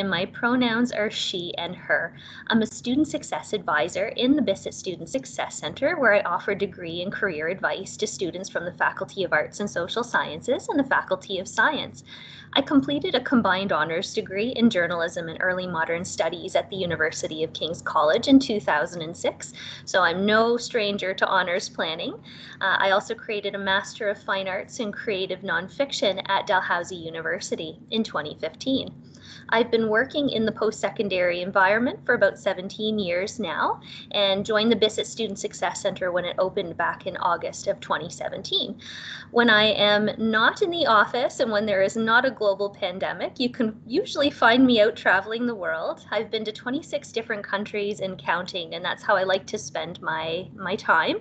and my pronouns are she and her. I'm a student success advisor in the Bissett Student Success Center, where I offer degree and career advice to students from the Faculty of Arts and Social Sciences and the Faculty of Science. I completed a combined honors degree in journalism and early modern studies at the University of King's College in 2006, so I'm no stranger to honors planning. I also created a Master of Fine Arts in Creative Nonfiction at Dalhousie University in 2015. I've been working in the post-secondary environment for about 17 years now and joined the Bissett Student Success Center when it opened back in August of 2017. When I am not in the office and when there is not a global pandemic, you can usually find me out traveling the world. I've been to 26 different countries and counting, and that's how I like to spend my time.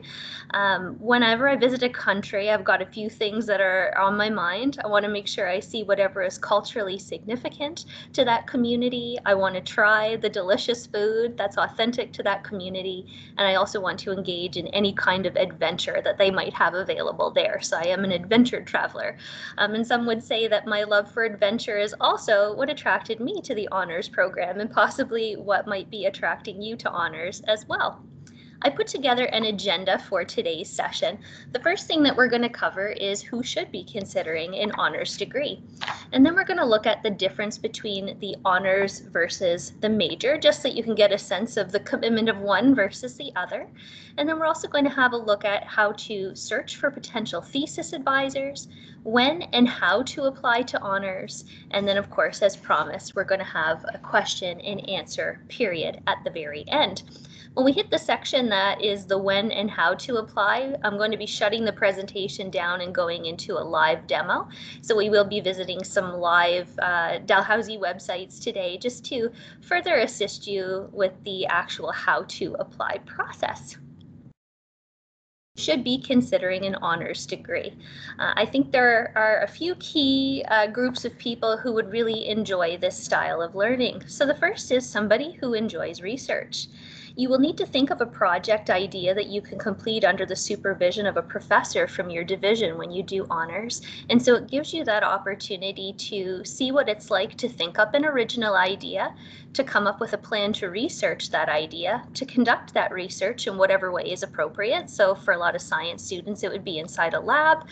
Whenever I visit a country, I've got a few things that are on my mind. I want to make sure I see whatever is culturally significant to that community. I want to try the delicious food that's authentic to that community, and I also want to engage in any kind of adventure that they might have available there. So I am an adventure traveler. And some would say that my love for adventure is also what attracted me to the honors program, and possibly what might be attracting you to honors as well. I put together an agenda for today's session. The first thing that we're going to cover is who should be considering an honors degree. And then we're going to look at the difference between the honors versus the major, just so that you can get a sense of the commitment of one versus the other. And then we're also going to have a look at how to search for potential thesis advisors, when and how to apply to honors. And then, of course, as promised, we're going to have a question and answer period at the very end. When we hit the section that is the when and how to apply, I'm going to be shutting the presentation down and going into a live demo. So we will be visiting some live Dalhousie websites today just to further assist you with the actual how to apply process. Should be considering an honors degree. I think there are a few key groups of people who would really enjoy this style of learning. So the first is somebody who enjoys research. You will need to think of a project idea that you can complete under the supervision of a professor from your division when you do honors. And so it gives you that opportunity to see what it's like to think up an original idea, to come up with a plan to research that idea, to conduct that research in whatever way is appropriate. So for a lot of science students, it would be inside a lab.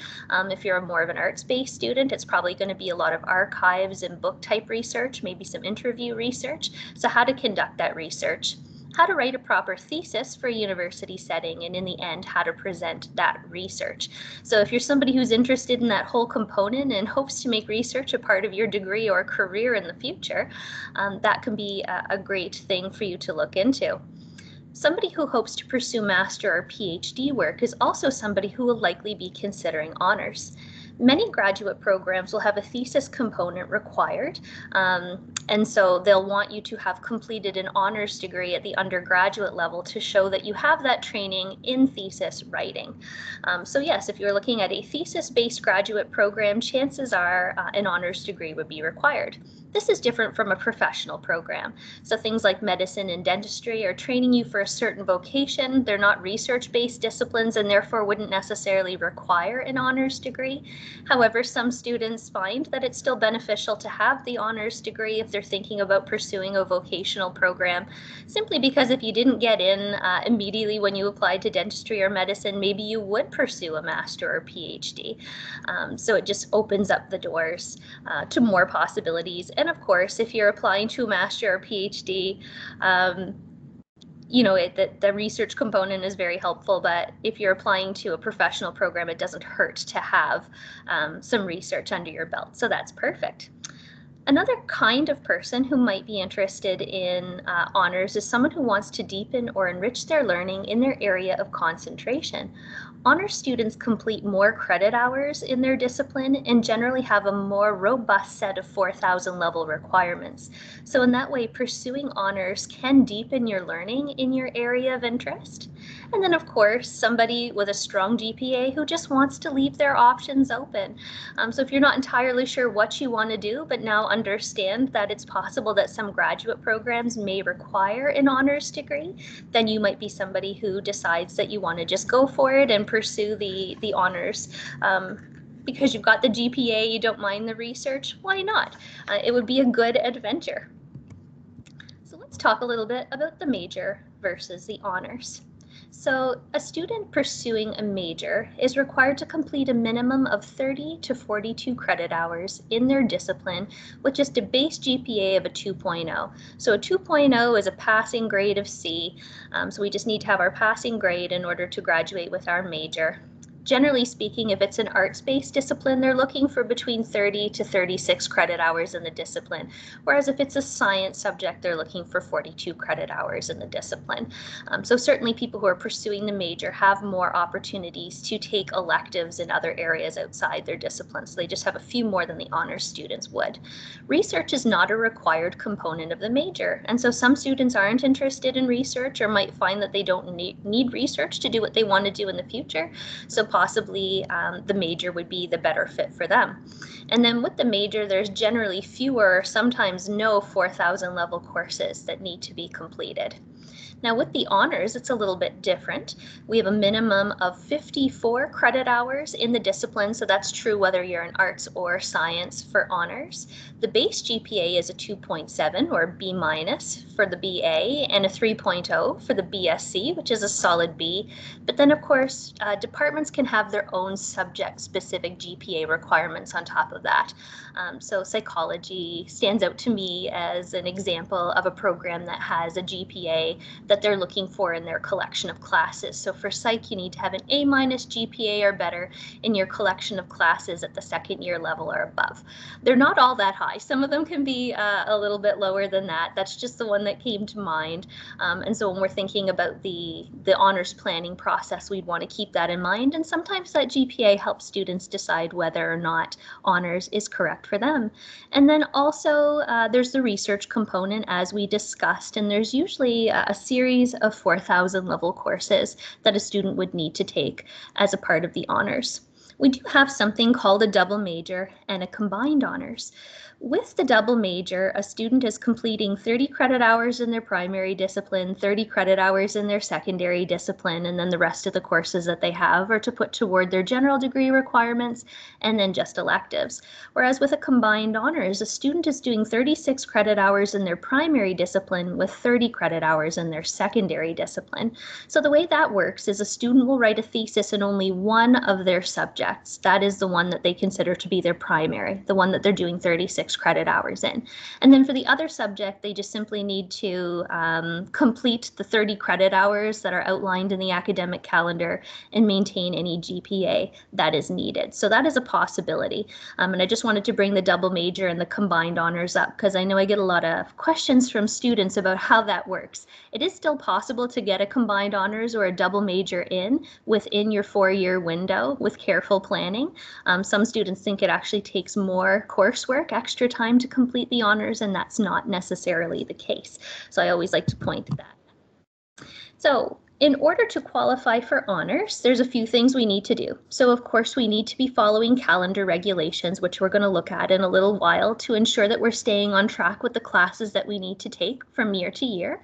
If you're more of an arts-based student, it's probably going to be a lot of archives and book type research, maybe some interview research. So how to conduct that research, how to write a proper thesis for a university setting, and in the end, how to present that research. So if you're somebody who's interested in that whole component and hopes to make research a part of your degree or career in the future, that can be a great thing for you to look into. Somebody who hopes to pursue master or PhD work is also somebody who will likely be considering honors. Many graduate programs will have a thesis component required, and so they'll want you to have completed an honors degree at the undergraduate level to show that you have that training in thesis writing. So yes, if you're looking at a thesis-based graduate program, chances are an honors degree would be required. This is different from a professional program. So things like medicine and dentistry are training you for a certain vocation. They're not research-based disciplines and therefore wouldn't necessarily require an honors degree. However, some students find that it's still beneficial to have the honors degree if they're thinking about pursuing a vocational program, simply because if you didn't get in immediately when you applied to dentistry or medicine, maybe you would pursue a master or PhD. So it just opens up the doors to more possibilities. And of course, if you're applying to a master or PhD, you know, the research component is very helpful, but if you're applying to a professional program, it doesn't hurt to have some research under your belt. So that's perfect. Another kind of person who might be interested in honors is someone who wants to deepen or enrich their learning in their area of concentration. Honors students complete more credit hours in their discipline and generally have a more robust set of 4,000 level requirements. So in that way, pursuing honors can deepen your learning in your area of interest. And then of course, somebody with a strong GPA who just wants to leave their options open. So if you're not entirely sure what you want to do, but now understand that it's possible that some graduate programs may require an honors degree, then you might be somebody who decides that you want to just go for it and pursue the honors. Because you've got the GPA, you don't mind the research, why not? It would be a good adventure. talk a little bit about the major versus the honors. So a student pursuing a major is required to complete a minimum of 30 to 42 credit hours in their discipline with just a base GPA of a 2.0. So a 2.0 is a passing grade of C, so we just need to have our passing grade in order to graduate with our major. Generally speaking, if it's an arts-based discipline, they're looking for between 30 to 36 credit hours in the discipline, whereas if it's a science subject, they're looking for 42 credit hours in the discipline. So certainly people who are pursuing the major have more opportunities to take electives in other areas outside their discipline, so they just have a few more than the honors students would. Research is not a required component of the major, and so some students aren't interested in research or might find that they don't need research to do what they want to do in the future. So possibly the major would be the better fit for them. And then with the major, there's generally fewer, sometimes no 4,000 level courses that need to be completed. Now with the honors, it's a little bit different. We have a minimum of 54 credit hours in the discipline, so that's true whether you're in arts or science for honors. The base GPA is a 2.7 or B minus for the BA and a 3.0 for the BSc, which is a solid B. But then of course, departments can have their own subject-specific GPA requirements on top of that. So psychology stands out to me as an example of a program that has a GPA that they're looking for in their collection of classes. So for psych, you need to have an A minus GPA or better in your collection of classes at the second year level or above. They're not all that high. Some of them can be a little bit lower than that. That's just the one that came to mind. And so when we're thinking about the honors planning process, we'd want to keep that in mind. And sometimes that GPA helps students decide whether or not honors is correct for them. And then also there's the research component, as we discussed, and there's usually a series of 4,000 level courses that a student would need to take as a part of the honors. We do have something called a double major and a combined honors. With the double major, a student is completing 30 credit hours in their primary discipline, 30 credit hours in their secondary discipline, and then the rest of the courses that they have are to put toward their general degree requirements and then just electives. Whereas with a combined honors, a student is doing 36 credit hours in their primary discipline with 30 credit hours in their secondary discipline. So the way that works is a student will write a thesis in only one of their subjects. That is the one that they consider to be their primary, the one that they're doing 36 credit hours in. And then for the other subject, they just simply need to complete the 30 credit hours that are outlined in the academic calendar and maintain any GPA that is needed. So that is a possibility. And I just wanted to bring the double major and the combined honors up because I know I get a lot of questions from students about how that works. It is still possible to get a combined honors or a double major within your 4-year window with careful planning. Some students think it actually takes more coursework, extra time to complete the honors, and that's not necessarily the case. So I always like to point to that. So in order to qualify for honors, there's a few things we need to do. So of course, we need to be following calendar regulations, which we're going to look at in a little while to ensure that we're staying on track with the classes that we need to take from year to year.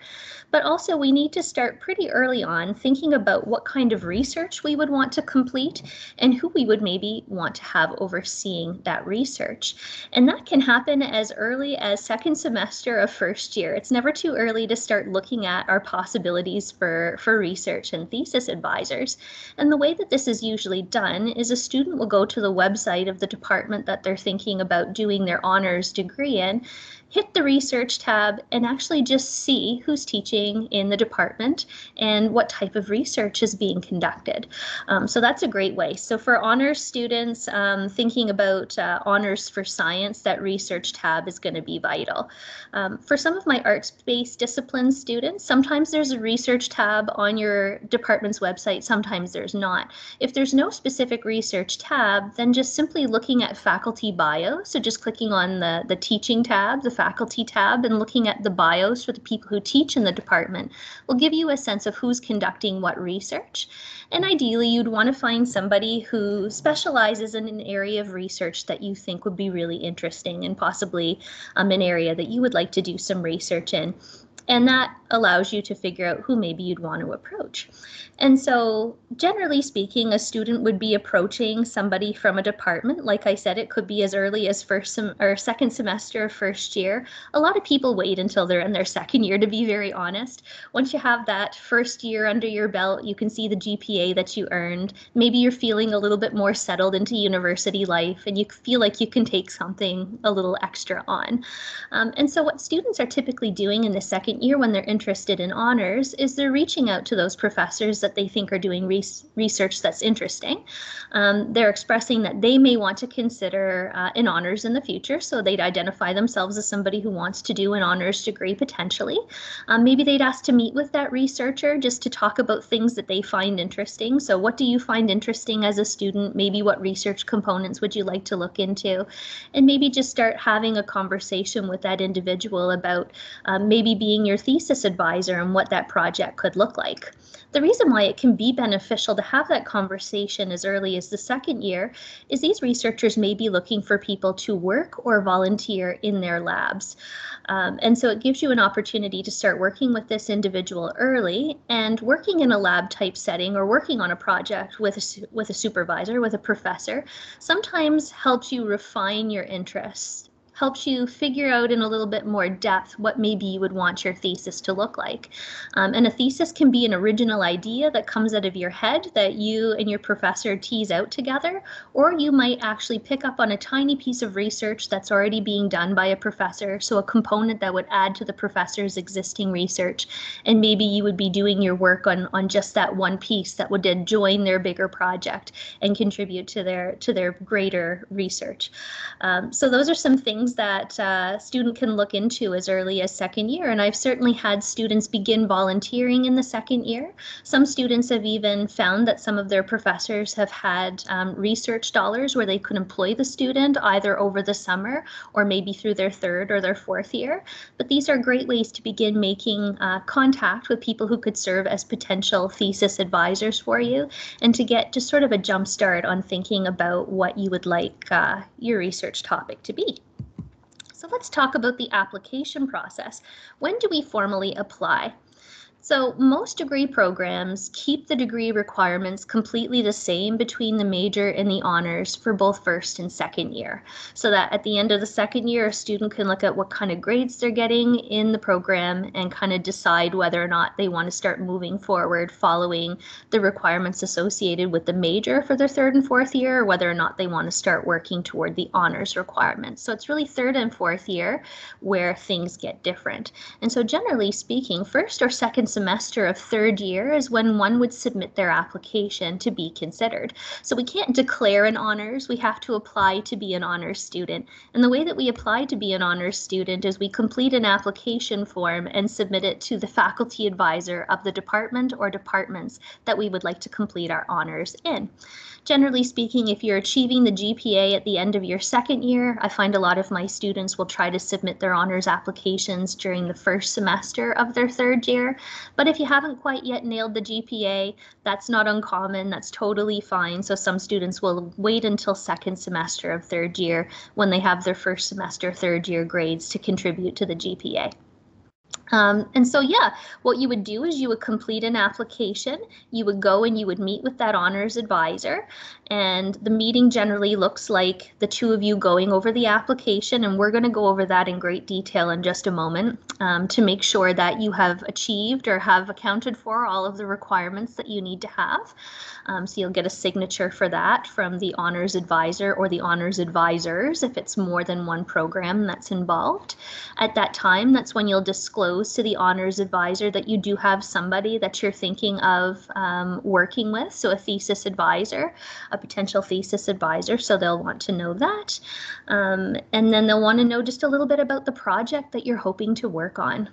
But also we need to start pretty early on thinking about what kind of research we would want to complete and who we would maybe want to have overseeing that research. And that can happen as early as second semester of first year. It's never too early to start looking at our possibilities for research and thesis advisors. And the way that this is usually done is a student will go to the website of the department that they're thinking about doing their honors degree in, hit the research tab, and actually just see who's teaching in the department and what type of research is being conducted. So that's a great way. So for honors students thinking about honors for science, that research tab is going to be vital. For some of my arts-based discipline students, sometimes there's a research tab on your department's website, sometimes there's not. If there's no specific research tab, then just simply looking at faculty bio, so just clicking on the teaching tab, the faculty tab, and looking at the bios for the people who teach in the department will give you a sense of who's conducting what research. And ideally, you'd want to find somebody who specializes in an area of research that you think would be really interesting and possibly an area that you would like to do some research in. And that allows you to figure out who maybe you'd want to approach. And so generally speaking, a student would be approaching somebody from a department. Like I said, it could be as early as second semester of first year. A lot of people wait until they're in their second year, to be very honest. Once you have that first year under your belt, you can see the GPA that you earned. Maybe you're feeling a little bit more settled into university life and you feel like you can take something a little extra on. And so what students are typically doing in the second year when they're interested in honors is they're reaching out to those professors that they think are doing research that's interesting. They're expressing that they may want to consider an honors in the future, so they'd identify themselves as somebody who wants to do an honors degree potentially. Maybe they'd ask to meet with that researcher just to talk about things that they find interesting. So what do you find interesting as a student? Maybe what research components would you like to look into? And maybe just start having a conversation with that individual about maybe being your thesis advisor and what that project could look like. The reason why it can be beneficial to have that conversation as early as the second year is these researchers may be looking for people to work or volunteer in their labs. And so it gives you an opportunity to start working with this individual early, and working in a lab type setting or working on a project with a supervisor, with a professor, sometimes helps you refine your interests, helps you figure out in a little bit more depth what maybe you would want your thesis to look like. And a thesis can be an original idea that comes out of your head that you and your professor tease out together, or you might actually pick up on a tiny piece of research that's already being done by a professor, so a component that would add to the professor's existing research, and maybe you would be doing your work on just that one piece that would then join their bigger project and contribute to their greater research. So those are some things that a student can look into as early as second year. And I've certainly had students begin volunteering in the second year. Some students have even found that some of their professors have had research dollars where they could employ the student either over the summer or maybe through their third or their fourth year. But these are great ways to begin making contact with people who could serve as potential thesis advisors for you, and to get just sort of a jump start on thinking about what you would like your research topic to be. So let's talk about the application process. When do we formally apply? So most degree programs keep the degree requirements completely the same between the major and the honors for both first and second year, so that at the end of the second year, a student can look at what kind of grades they're getting in the program and kind of decide whether or not they want to start moving forward following the requirements associated with the major for their third and fourth year, or whether or not they want to start working toward the honors requirements. So it's really third and fourth year where things get different. And so generally speaking, first or second semester of third year is when one would submit their application to be considered. So we can't declare an honors, we have to apply to be an honors student. And the way that we apply to be an honors student is we complete an application form and submit it to the faculty advisor of the department or departments that we would like to complete our honors in. Generally speaking, if you're achieving the GPA at the end of your second year, I find a lot of my students will try to submit their honors applications during the first semester of their third year. But if you haven't quite yet nailed the GPA, that's not uncommon, that's totally fine. So some students will wait until second semester of third year when they have their first semester third year grades to contribute to the GPA. And so, yeah, what you would do is you would complete an application, you would go and you would meet with that honors advisor, and the meeting generally looks like the two of you going over the application, and we're going to go over that in great detail in just a moment to make sure that you have achieved or have accounted for all of the requirements that you need to have. So you'll get a signature for that from the honors advisor or the honors advisors if it's more than one program that's involved. At that time, that's when you'll disclose to the honors advisor that you do have somebody that you're thinking of working with, so a thesis advisor, a potential thesis advisor, so they'll want to know that. And then they'll want to know just a little bit about the project that you're hoping to work on,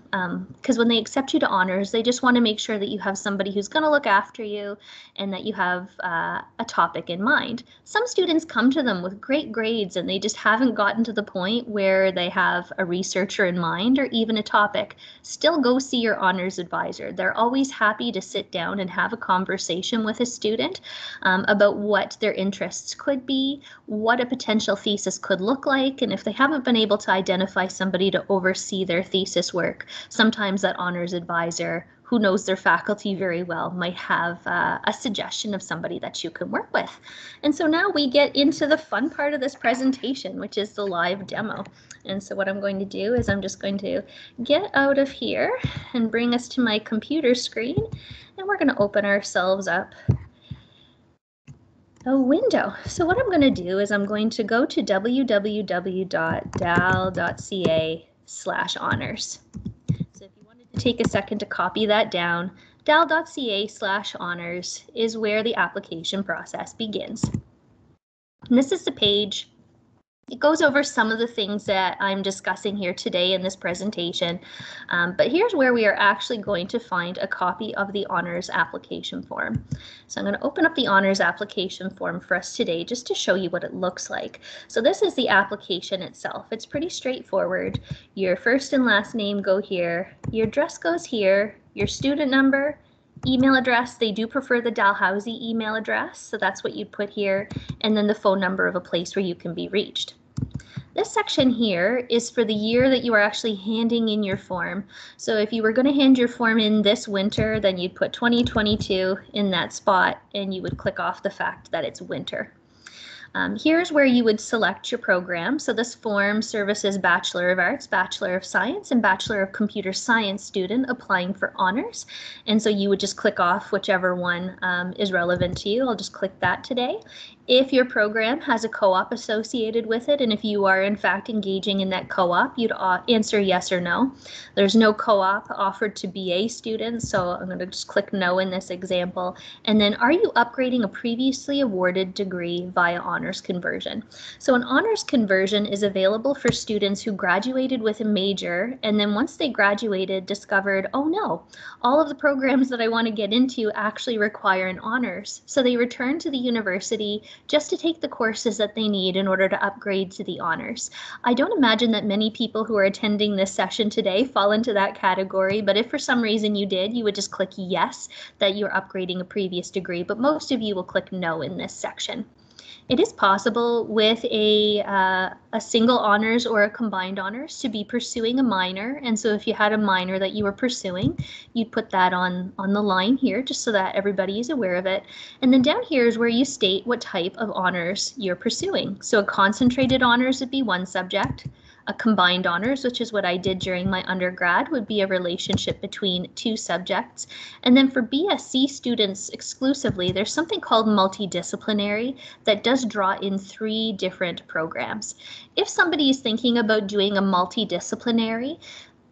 because when they accept you to honors, they just want to make sure that you have somebody who's going to look after you and that you have a topic in mind. Some students come to them with great grades and they just haven't gotten to the point where they have a researcher in mind or even a topic. still go see your honors advisor. They're always happy to sit down and have a conversation with a student about what their interests could be, what a potential thesis could look like, and if they haven't been able to identify somebody to oversee their thesis work, sometimes that honors advisor who knows their faculty very well might have a suggestion of somebody that you can work with. And so now we get into the fun part of this presentation, which is the live demo. And so what I'm going to do is I'm just going to get out of here and bring us to my computer screen, and we're going to open ourselves up a window. So what I'm going to do is I'm going to go to www.dal.ca/honors. So if you wanted to take a second to copy that down, dal.ca/honors is where the application process begins. And this is the page. It goes over some of the things that I'm discussing here today in this presentation, but here's where we are actually going to find a copy of the honors application form. So I'm going to open up the honors application form for us today just to show you what it looks like. So this is the application itself. It's pretty straightforward. Your first and last name go here, your address goes here, your student number, email address. They do prefer the Dalhousie email address, so that's what you'd put here, and then the phone number of a place where you can be reached. This section here is for the year that you are actually handing in your form. So if you were going to hand your form in this winter, then you'd put 2022 in that spot, and you would click off the fact that it's winter. Here's where you would select your program. So this form services Bachelor of Arts, Bachelor of Science, and Bachelor of Computer Science student applying for honors. And so you would just click off whichever one is relevant to you. I'll just click that today. If your program has a co-op associated with it, and if you are in fact engaging in that co-op, you'd answer yes or no. There's no co-op offered to BA students, so I'm going to just click no in this example. And then, are you upgrading a previously awarded degree via honors conversion? So an honors conversion is available for students who graduated with a major, and then once they graduated, discovered, oh no, all of the programs that I want to get into actually require an honors. So they return to the university just to take the courses that they need in order to upgrade to the honors. I don't imagine that many people who are attending this session today fall into that category, but if for some reason you did, you would just click yes that you're upgrading a previous degree, but most of you will click no in this section. It is possible with a single honors or a combined honors to be pursuing a minor, and so if you had a minor that you were pursuing, you'd put that on the line here just so that everybody is aware of it. And then down here is where you state what type of honors you're pursuing. So a concentrated honors would be one subject. A combined honors, which is what I did during my undergrad, would be a relationship between two subjects. And then for BSc students exclusively, there's something called multidisciplinary that does draw in 3 different programs. If somebody is thinking about doing a multidisciplinary,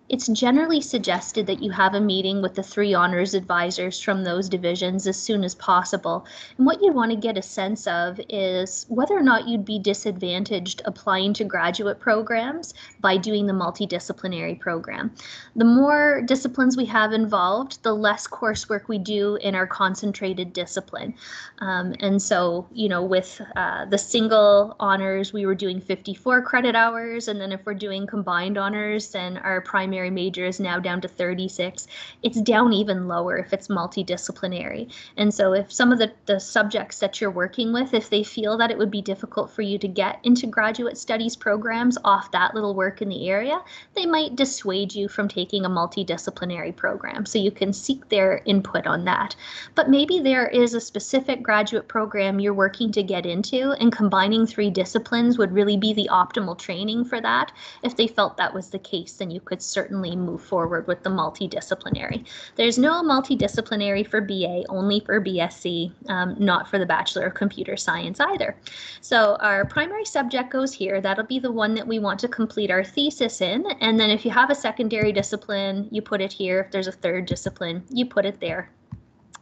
it's generally suggested that you have a meeting with the 3 honors advisors from those divisions as soon as possible. And what you want to get a sense of is whether or not you'd be disadvantaged applying to graduate programs by doing the multidisciplinary program. The more disciplines we have involved, the less coursework we do in our concentrated discipline. And so, you know, with the single honors, we were doing 54 credit hours. And then if we're doing combined honors, then our primary major is now down to 36. It's down even lower if it's multidisciplinary. And so if some of the subjects that you're working with, if they feel that it would be difficult for you to get into graduate studies programs off that little work in the area, they might dissuade you from taking a multidisciplinary program. So you can seek their input on that. But maybe there is a specific graduate program you're working to get into, and combining 3 disciplines would really be the optimal training for that. If they felt that was the case, then you could certainly move forward with the multidisciplinary. There's no multidisciplinary for BA, only for BSc, not for the Bachelor of Computer Science either. So our primary subject goes here. That'll be the one that we want to complete our thesis in. And then if you have a secondary discipline, you put it here. If there's a third discipline, you put it there.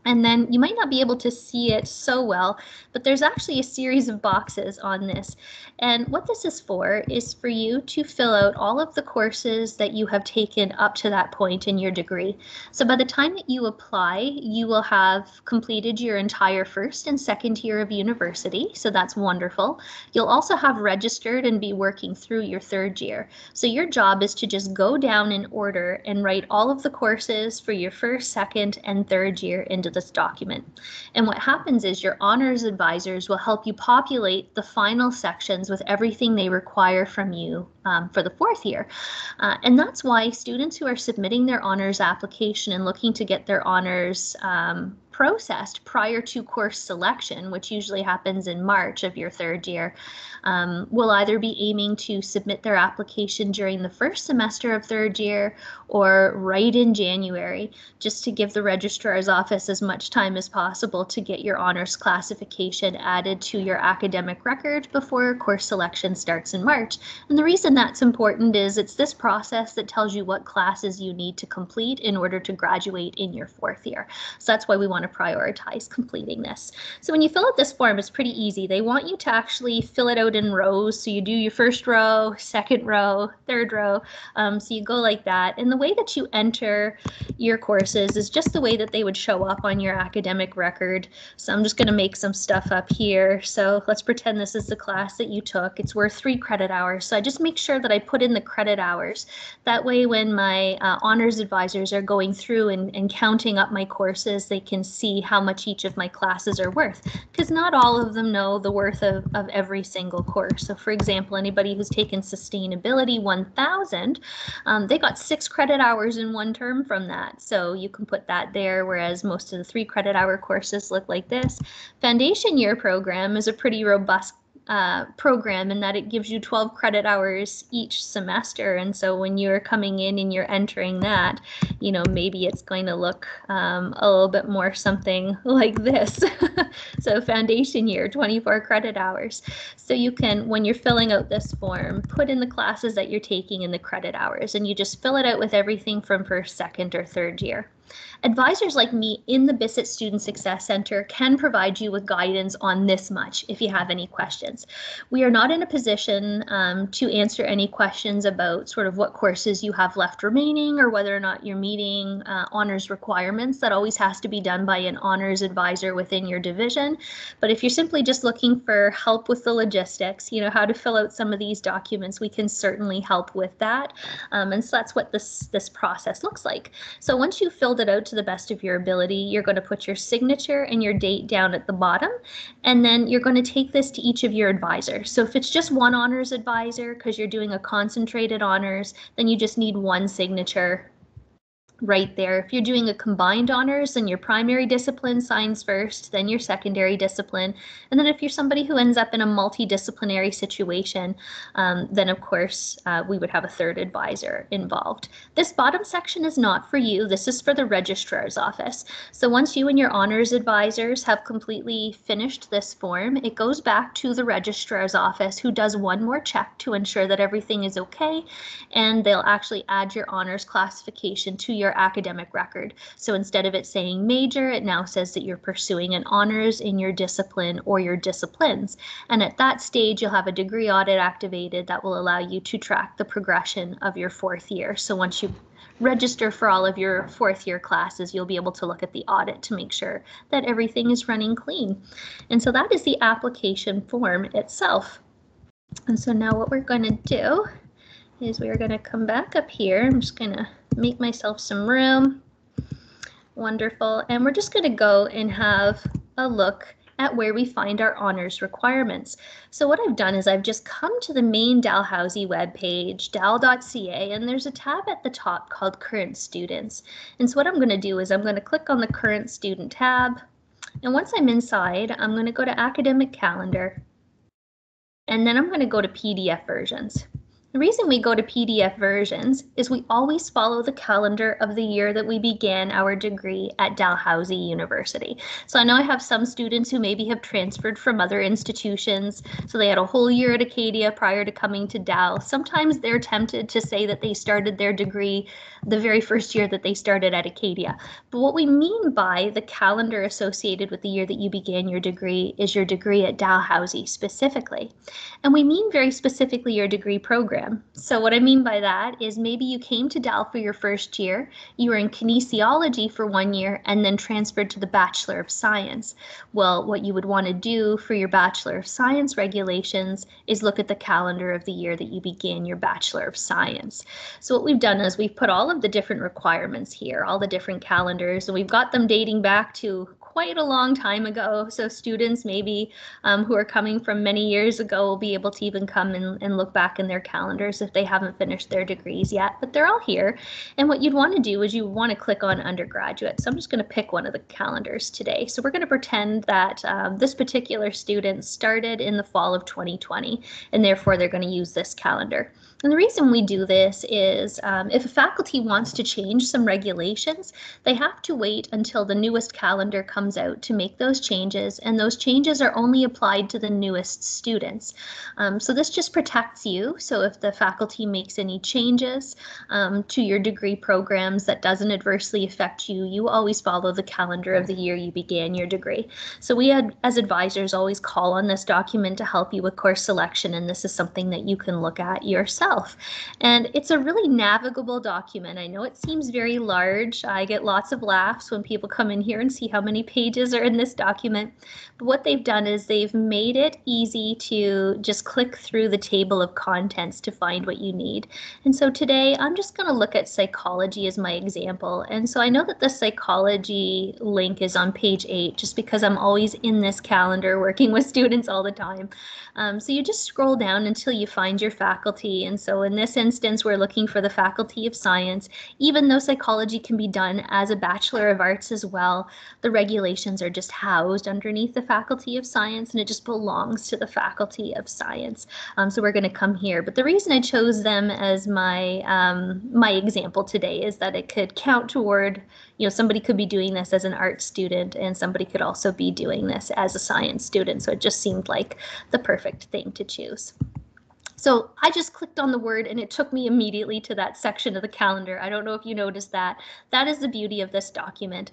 And then you might not be able to see it so well, but there's actually a series of boxes on this. And what this is for you to fill out all of the courses that you have taken up to that point in your degree. So by the time that you apply, you will have completed your entire first and second year of university. So that's wonderful. You'll also have registered and be working through your third year. So your job is to just go down in order and write all of the courses for your first, second, and third year into this document. And what happens is your honors advisors will help you populate the final sections with everything they require from you for the fourth year. And that's why students who are submitting their honors application and looking to get their honors processed prior to course selection, which usually happens in March of your third year, will either be aiming to submit their application during the first semester of third year or right in January, just to give the registrar's office as much time as possible to get your honors classification added to your academic record before course selection starts in March. And the reason that's important is it's this process that tells you what classes you need to complete in order to graduate in your fourth year. So that's why we want to prioritize completing this. So when you fill out this form, it's pretty easy. They want you to actually fill it out in rows. So you do your first row, second row, third row. So you go like that. And the way that you enter your courses is just the way that they would show up on your academic record. So I'm just going to make some stuff up here. So let's pretend this is the class that you took. It's worth 3 credit hours. So I just make sure that I put in the credit hours. That way when my honors advisors are going through and counting up my courses, they can see how much each of my classes are worth, because not all of them know the worth of every single course. So for example, anybody who's taken Sustainability 1000, they got 6 credit hours in one term from that. So you can put that there, whereas most of the 3 credit hour courses look like this. Foundation year program is a pretty robust program in that it gives you 12 credit hours each semester. And so when you're coming in and you're entering that, you know, maybe it's going to look a little bit more something like this. So foundation year, 24 credit hours. So you can, when you're filling out this form, put in the classes that you're taking in the credit hours, and you just fill it out with everything from first, second, or third year. Advisors like me in the Bissett Student Success Center can provide you with guidance on this much if you have any questions. We are not in a position to answer any questions about sort of what courses you have left remaining or whether or not you're meeting honors requirements. That always has to be done by an honors advisor within your division. But if you're simply just looking for help with the logistics, you know, how to fill out some of these documents, we can certainly help with that. And so that's what this process looks like. So once you've filled it out to the best of your ability, you're going to put your signature and your date down at the bottom, and then you're going to take this to each of your advisors. So if it's just one honors advisor because you're doing a concentrated honors, then you just need one signature right there. If you're doing a combined honors, then your primary discipline signs first, then your secondary discipline. And then if you're somebody who ends up in a multidisciplinary situation, then of course we would have a third advisor involved. This bottom section is not for you. This is for the registrar's office. So once you and your honors advisors have completely finished this form, it goes back to the registrar's office, who does one more check to ensure that everything is okay, and they'll actually add your honors classification to your academic record. So instead of it saying major, it now says that you're pursuing an honors in your discipline or your disciplines. And at that stage, you'll have a degree audit activated that will allow you to track the progression of your fourth year. So once you register for all of your fourth year classes, you'll be able to look at the audit to make sure that everything is running clean. And so that is the application form itself. And so now what we're going to do is we are going to come back up here. I'm just going to make myself some room. Wonderful. And we're just going to go and have a look at where we find our honors requirements. So what I've done is I've just come to the main Dalhousie webpage, dal.ca, and there's a tab at the top called Current Students. And so what I'm going to do is I'm going to click on the Current Student tab. And once I'm inside, I'm going to go to Academic Calendar. And then I'm going to go to PDF versions. The reason we go to PDF versions is we always follow the calendar of the year that we began our degree at Dalhousie University. So I know I have some students who maybe have transferred from other institutions, so they had a whole year at Acadia prior to coming to Dal. Sometimes they're tempted to say that they started their degree the very first year that they started at Acadia. But what we mean by the calendar associated with the year that you began your degree is your degree at Dalhousie specifically. And we mean very specifically your degree program. So what I mean by that is maybe you came to Dal for your first year, you were in kinesiology for 1 year, and then transferred to the Bachelor of Science. Well, what you would want to do for your Bachelor of Science regulations is look at the calendar of the year that you began your Bachelor of Science. So what we've done is we've put all of the different requirements here, all the different calendars, and we've got them dating back to quite a long time ago. So students maybe who are coming from many years ago will be able to even come and look back in their calendars if they haven't finished their degrees yet, but they're all here. And what you'd want to do is you want to click on undergraduate. So I'm just going to pick one of the calendars today. So we're going to pretend that this particular student started in the fall of 2020, and therefore they're going to use this calendar. And the reason we do this is if a faculty wants to change some regulations, they have to wait until the newest calendar comes out to make those changes, and those changes are only applied to the newest students. So this just protects you. So if the faculty makes any changes to your degree programs that doesn't adversely affect you, you always follow the calendar of the year you began your degree. So we as advisors always call on this document to help you with course selection, and this is something that you can look at yourself. And it's a really navigable document. I know it seems very large. I get lots of laughs when people come in here and see how many pages are in this document. But what they've done is they've made it easy to just click through the table of contents to find what you need. And so today I'm just going to look at psychology as my example. And so I know that the psychology link is on page 8 just because I'm always in this calendar working with students all the time. So you just scroll down until you find your faculty. And so in this instance, we're looking for the Faculty of Science. Even though psychology can be done as a Bachelor of Arts as well, the regulations are just housed underneath the Faculty of Science, and it just belongs to the Faculty of Science. So we're going to come here. But the reason I chose them as my my example today is that it could count toward, somebody could be doing this as an art student, and somebody could also be doing this as a science student. So it just seemed like the perfect thing to choose. So I just clicked on the word and it took me immediately to that section of the calendar. I don't know if you noticed that. That is the beauty of this document.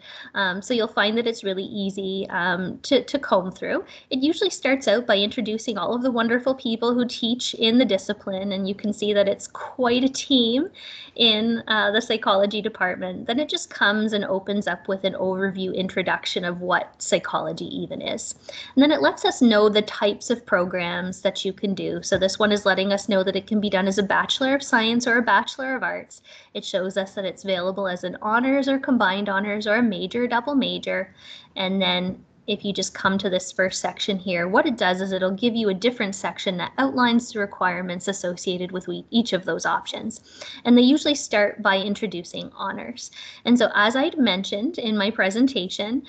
So you'll find that it's really easy to comb through. It usually starts out by introducing all of the wonderful people who teach in the discipline, and you can see that it's quite a team in the psychology department. Then it just comes and opens up with an overview introduction of what psychology even is. And then it lets us know the types of programs that you can do. So this one is letting us know that it can be done as a Bachelor of Science or a Bachelor of Arts. It shows us that it's available as an honors or combined honors or a major, double major. And then if you just come to this first section here, what it does is it'll give you a different section that outlines the requirements associated with each of those options. And they usually start by introducing honors. And so as I'd mentioned in my presentation,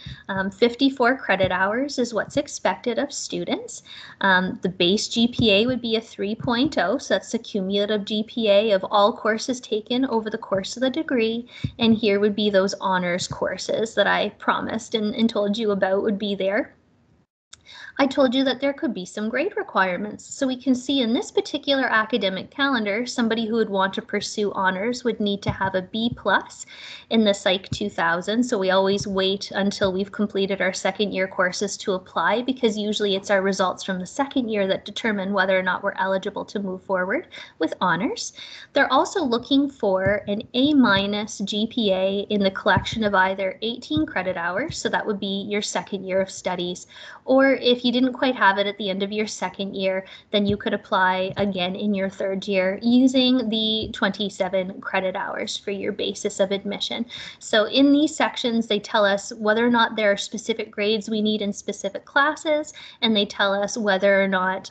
54 credit hours is what's expected of students. The base GPA would be a 3.0, so that's the cumulative GPA of all courses taken over the course of the degree. And here would be those honors courses that I promised and told you about would be there. I told you that there could be some grade requirements. So we can see in this particular academic calendar, somebody who would want to pursue honors would need to have a B+ in the Psych 2000. So we always wait until we've completed our second year courses to apply, because usually it's our results from the second year that determine whether or not we're eligible to move forward with honors. They're also looking for an A- GPA in the collection of either 18 credit hours, so that would be your second year of studies, or if you didn't quite have it at the end of your second year, then you could apply again in your third year using the 27 credit hours for your basis of admission. So in these sections, they tell us whether or not there are specific grades we need in specific classes, and they tell us whether or not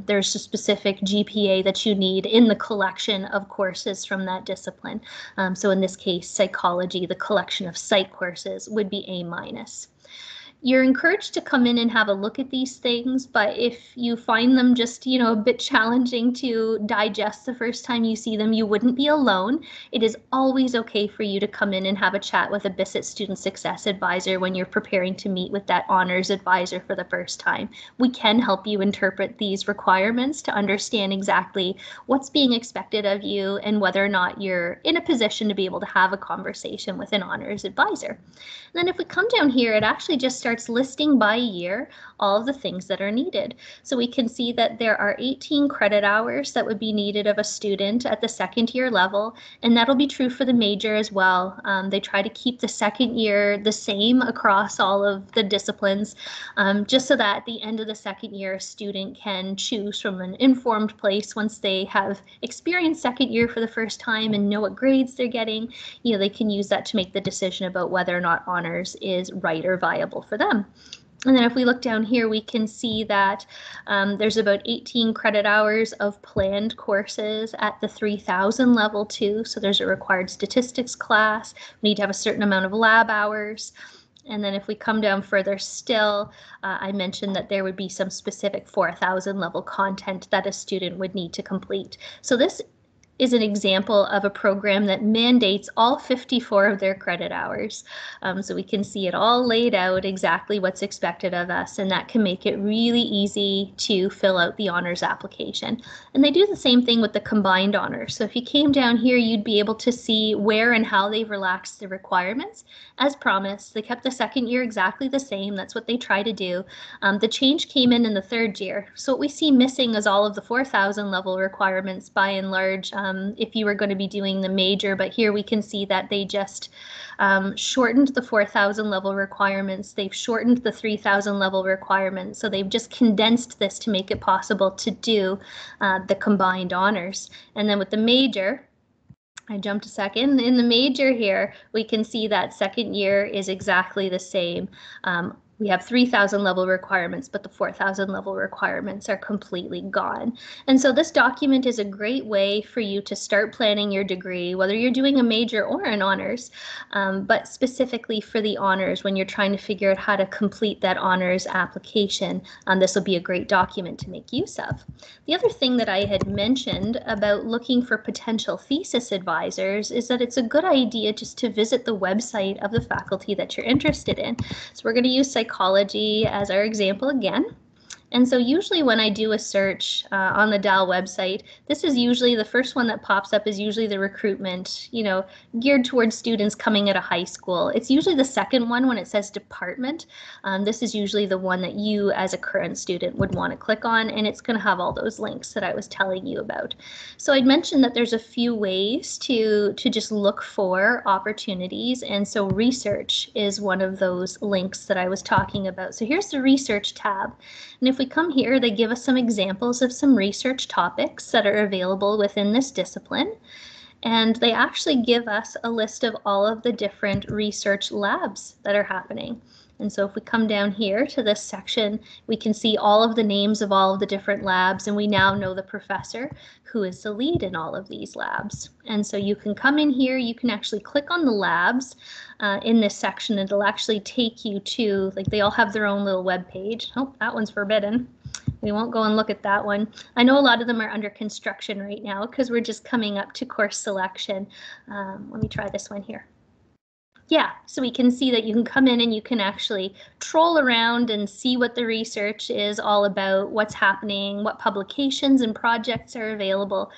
there's a specific GPA that you need in the collection of courses from that discipline. So in this case, psychology, the collection of psych courses would be A-. You're encouraged to come in and have a look at these things, but if you find them just, a bit challenging to digest the first time you see them, you wouldn't be alone. It is always okay for you to come in and have a chat with a BISSET Student Success Advisor when you're preparing to meet with that honors advisor for the first time. We can help you interpret these requirements to understand exactly what's being expected of you and whether or not you're in a position to be able to have a conversation with an honors advisor. And then if we come down here, it actually just starts listing by year all of the things that are needed. So we can see that there are 18 credit hours that would be needed of a student at the second year level, and that'll be true for the major as well. They try to keep the second year the same across all of the disciplines, just so that at the end of the second year, a student can choose from an informed place once they have experienced second year for the first time and know what grades they're getting. They can use that to make the decision about whether or not honors is right or viable for them. And then if we look down here, we can see that there's about 18 credit hours of planned courses at the 3000 level too. So there's a required statistics class. We need to have a certain amount of lab hours. And then if we come down further still, I mentioned that there would be some specific 4000 level content that a student would need to complete. So this is an example of a program that mandates all 54 of their credit hours. So we can see it all laid out exactly what's expected of us, and that can make it really easy to fill out the honors application. And they do the same thing with the combined honors. So if you came down here, you'd be able to see where and how they've relaxed the requirements. As promised, they kept the second year exactly the same. That's what they try to do. The change came in the third year. So what we see missing is all of the 4000 level requirements by and large, if you were going to be doing the major, but here we can see that they just shortened the 4000 level requirements. They've shortened the 3000 level requirements. So they've just condensed this to make it possible to do the combined honors. And then with the major, I jumped a second. In the major here, we can see that second year is exactly the same. We have 3000 level requirements, but the 4000 level requirements are completely gone. And so this document is a great way for you to start planning your degree, whether you're doing a major or an honors, but specifically for the honors when you're trying to figure out how to complete that honors application. This will be a great document to make use of. The other thing that I had mentioned about looking for potential thesis advisors is that it's a good idea just to visit the website of the faculty that you're interested in. So we're going to use psychology as our example again. And so usually when I do a search on the DAL website, this is usually the first one that pops up is usually the recruitment, geared towards students coming out of high school. It's usually the second one when it says department. This is usually the one that you as a current student would want to click on, and it's going to have all those links that I was telling you about. So I'd mentioned that there's a few ways to just look for opportunities, and so research is one of those links that I was talking about. So here's the research tab. And if we come here, they give us some examples of some research topics that are available within this discipline. And they actually give us a list of all of the different research labs that are happening. And so if we come down here to this section, we can see all of the names of all of the different labs, and we now know the professor who is the lead in all of these labs. And so you can come in here, you can actually click on the labs in this section, and it'll actually take you to, they all have their own little web page. Oh, that one's forbidden. We won't go and look at that one. I know a lot of them are under construction right now because we're just coming up to course selection. Let me try this one here. Yeah, so we can see that you can come in and you can actually troll around and see what the research is all about, what's happening, what publications and projects are available.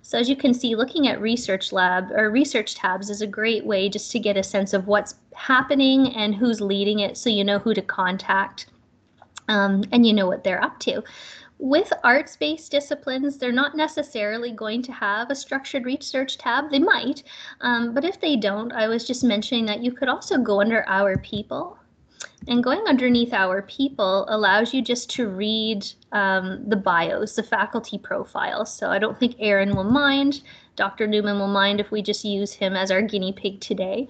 So as you can see, looking at research tabs is a great way just to get a sense of what's happening and who's leading it, so you know who to contact and you know what they're up to. With arts-based disciplines, they're not necessarily going to have a structured research tab. They might, but if they don't, I was just mentioning that you could also go under Our People. And going underneath Our People allows you just to read the bios, the faculty profiles. So I don't think Erin will mind. Dr. Newman will mind if we just use him as our guinea pig today.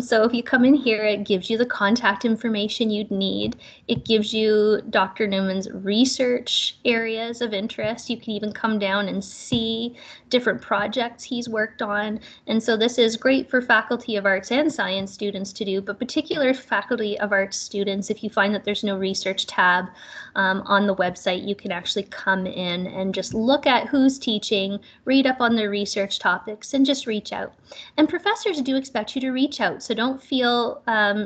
So if you come in here, it gives you the contact information you'd need. It gives you Dr. Newman's research areas of interest. You can even come down and see different projects he's worked on. And so this is great for Faculty of Arts and Science students to do, but particular Faculty of Arts students, if you find that there's no research tab on the website, you can actually come in and just look at who's teaching, read up on their research topics, and just reach out. And professors do expect you to reach out, so don't feel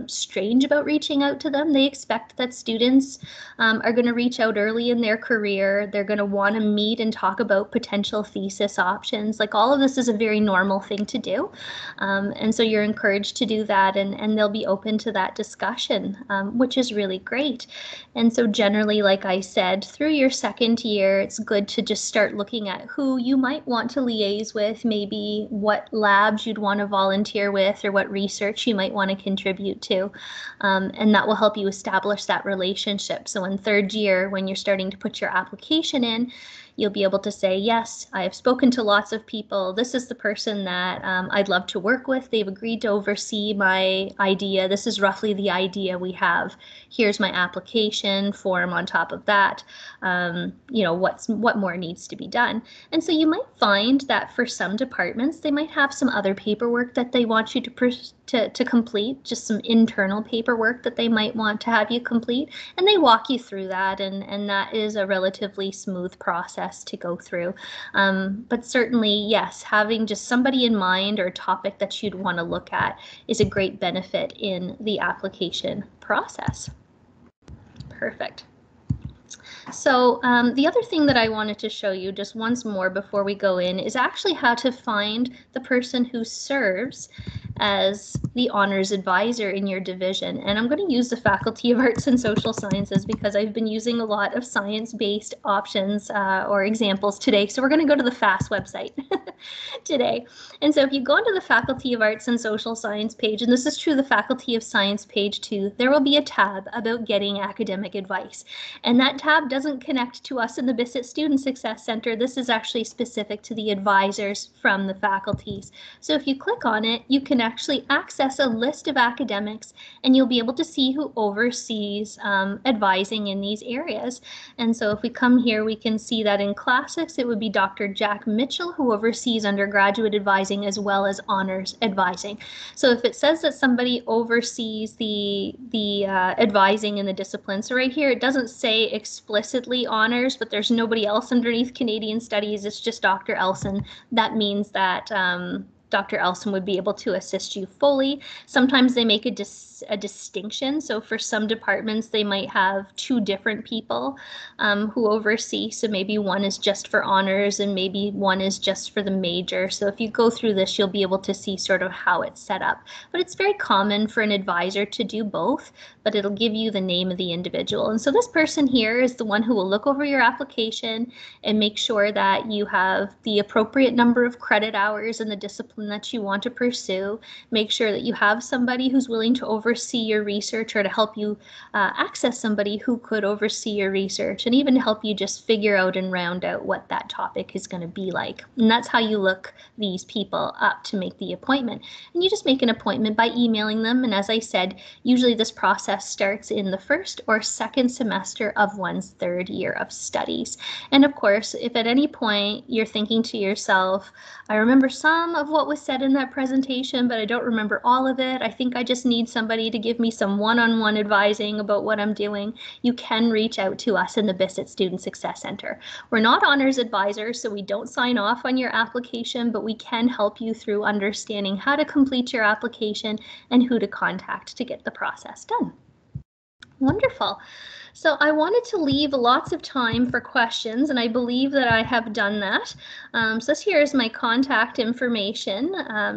strange about reaching out to them. They expect that students are going to reach out early in their career. They're going to want to meet and talk about potential thesis options. Like, all of this is a very normal thing to do. And so you're encouraged to do that, and they'll be open to that discussion, which is really great. And so generally, like I said, through your second year, it's good to just start looking at who you might want to liaise with, maybe what labs you'd want to volunteer with, or what research you might want to contribute to. And that will help you establish that relationship. So in third year, when you're starting to put your application in, you'll be able to say, yes, I have spoken to lots of people. This is the person that I'd love to work with. They've agreed to oversee my idea. This is roughly the idea we have. Here's my application form on top of that. What more needs to be done? And so you might find that for some departments, they might have some other paperwork that they want you to complete, just some internal paperwork that they might want to have you complete. And they walk you through that, and that is a relatively smooth process to go through. But certainly, yes, having just somebody in mind or a topic that you'd want to look at is a great benefit in the application process. Perfect. So the other thing that I wanted to show you just once more before we go in is actually how to find the person who serves as the honors advisor in your division. And I'm going to use the Faculty of Arts and Social Sciences because I've been using a lot of science-based options or examples today. So we're going to go to the FAST website today. And so if you go onto the Faculty of Arts and Social Science page, and this is true the Faculty of Science page too, there will be a tab about getting academic advice. And that tab doesn't connect to us in the Bissett Student Success Center. This is actually specific to the advisors from the faculties. So if you click on it, you can actually access a list of academics, and you'll be able to see who oversees advising in these areas. And so if we come here, we can see that in classics, it would be Dr. Jack Mitchell, who oversees undergraduate advising as well as honors advising. So if it says that somebody oversees the advising in the discipline, so right here, it doesn't say explicitly honors, but there's nobody else underneath Canadian Studies. It's just Dr. Elson. That means that Dr. Elson would be able to assist you fully. Sometimes they make a distinction. So for some departments, they might have two different people who oversee. So maybe one is just for honors and maybe one is just for the major. So if you go through this, you'll be able to see sort of how it's set up. But it's very common for an advisor to do both, but it'll give you the name of the individual. And so this person here is the one who will look over your application and make sure that you have the appropriate number of credit hours in the discipline that you want to pursue. Make sure that you have somebody who's willing to oversee your research or to help you access somebody who could oversee your research, and even help you just figure out and round out what that topic is going to be like. And that's how you look these people up to make the appointment. And you just make an appointment by emailing them. And as I said, usually this process starts in the first or second semester of one's third year of studies. And of course, if at any point you're thinking to yourself, I remember some of what was said in that presentation, but I don't remember all of it. I think I just need somebody to give me some one-on-one advising about what I'm doing. You can reach out to us in the Bissett Student Success Center. We're not honors advisors, so we don't sign off on your application, but we can help you through understanding how to complete your application and who to contact to get the process done. Wonderful. So I wanted to leave lots of time for questions, and I believe that I have done that. So this here is my contact information.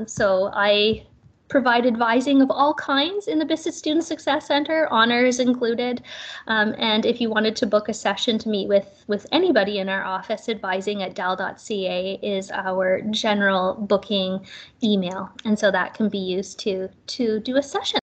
So I provide advising of all kinds in the Bissett Student Success Center, honors included. And if you wanted to book a session to meet with anybody in our office, advising@dal.ca is our general booking email. And so that can be used to do a session.